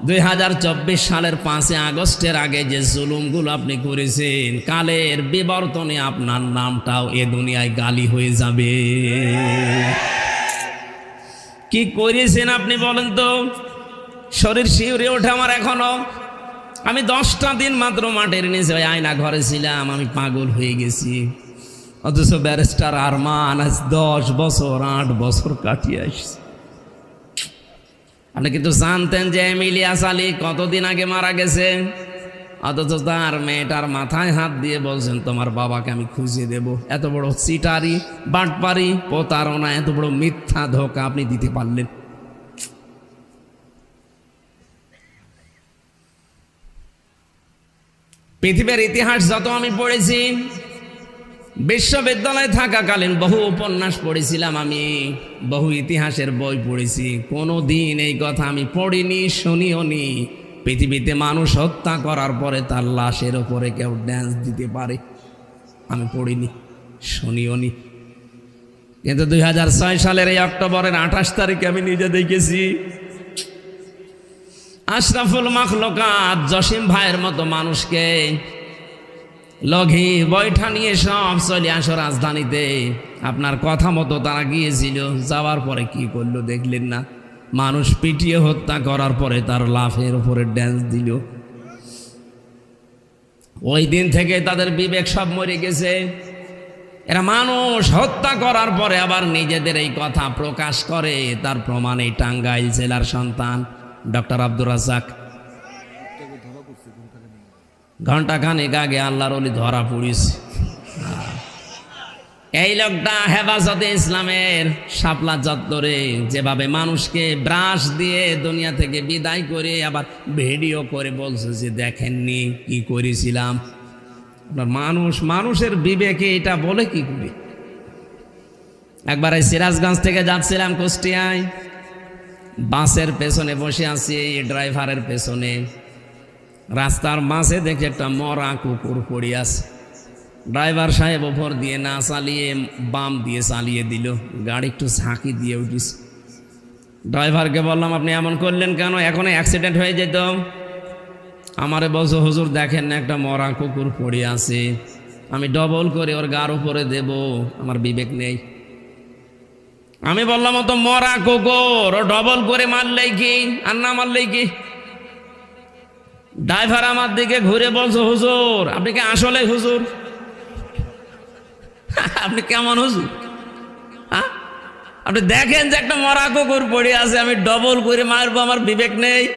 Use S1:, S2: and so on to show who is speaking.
S1: 2024 সালের 5 আগস্টের আগে যে জুলুমগুলো আপনি করেছেন, কালের বিবর্তনে আপনার নামটাও এ দুনিয়ায় গালি হয়ে যাবে। কি করেছেন আপনি বলেন তো? শরীর শিউরে ওঠে আমার এখনো। আমি 10টা দিন মাত্র মাঠের নিচে ওই আয়না ঘরে ছিলাম, আমি পাগল হয়ে গেছি। অথচ ব্যারিস্টার আরমান আজ 10 বছর 8 বছর কাটিয়ে আসছে। আপনি কিন্তু জানতেন যে ইলিয়াস আলী কতদিন আগে মারা গেছে? অথচ তার মেয়েটার মাথায় হাত দিয়ে বলছেন তোমার বাবাকে আমি খুঁজে দেব। এত বড় চিটারি, বাটপারি, প্রতারণা, এত বড় মিথ্যা ধোঁকা আপনি দিতে পারলেন? পৃথিবীর ইতিহাস যত আমি পড়েছি, বিশ্ববিদ্যালয়ে থাকাকালীন বহু উপন্যাস পড়েছিলাম, আমি বহু ইতিহাসের বই পড়েছি। কোনোদিন এই কথা আমি পড়িনি, শুনিও নি পৃথিবীতে মানুষ হত্যা করার পরে তার লাশের ওপরে কেউ ড্যান্স দিতে পারে। আমি পড়িনি, শুনিও নি। কিন্তু 2006 সালের এই অক্টোবরের 28 তারিখে আমি নিজে দেখেছি আশরাফুল মাখলুকাত জসিম ভাইয়ের মতো মানুষকে লগি বৈঠা নিয়ে সব চলে আসো রাজধানীতে। আপনার কথা মতো তারা গিয়েছিল, যাওয়ার পরে কি করলো দেখলেন না? মানুষ পিটিয়ে হত্যা করার পরে তার লাফের উপরে ড্যান্স দিল। ওই দিন থেকে তাদের বিবেক সব মরে গেছে। এরা মানুষ হত্যা করার পরে আবার নিজেদের এই কথা প্রকাশ করে। তার প্রমাণ এই টাঙ্গাইল জেলার সন্তান ডক্টর আব্দুর রাজ্জাক। ঘণ্টাখানেক আগে আল্লাহর ওলি ধরা পড়িছে। এই লোকটা হেফাজতে ইসলামের শাপলা চত্বরে যেভাবে মানুষকে ব্রাশ দিয়ে দুনিয়া থেকে বিদায় করে আবার ভিডিও করে বলছে যে দেখেননি কি করেছিলাম। আপনার মানুষের বিবেকে এটা বলে কি করে? একবার এই সিরাজগঞ্জ থেকে যাচ্ছিলাম কুষ্টিয়ায়, বাসের পেছনে বসে আছি, ড্রাইভারের পেছনে। রাস্তার মাঝে দেখে একটা মরা কুকুর পড়ে আছে। ড্রাইভার সাহেব ওপর দিয়ে না চালিয়ে বাম দিয়ে চালিয়ে দিল, গাড়ি একটু ঝাঁকি দিয়ে উঠিস। ড্রাইভারকে বললাম আপনি এমন করলেন কেন? এখন অ্যাক্সিডেন্ট হয়ে যেত। আমারে বলছো হুজুর দেখেন না একটা মরা কুকুর পড়ে আছে, আমি ডবল করে ওর গার উপরে দেব, আমার বিবেক নেই। আমি বললাম ও তো মরা কুকুর, ও ডবল করে মারলেই কি আর না মারলেই কি? ড্রাইভার আমার দিকে ঘুরে বলছো হুজুর আপনি কি আসলে হুজুর? আপনি কেমন হুজুর? হ্যাঁ, আপনি দেখেন যে একটা মরা কুকুর পড়ে আছে, আমি ডবল করে মারবো, আমার বিবেক নেই?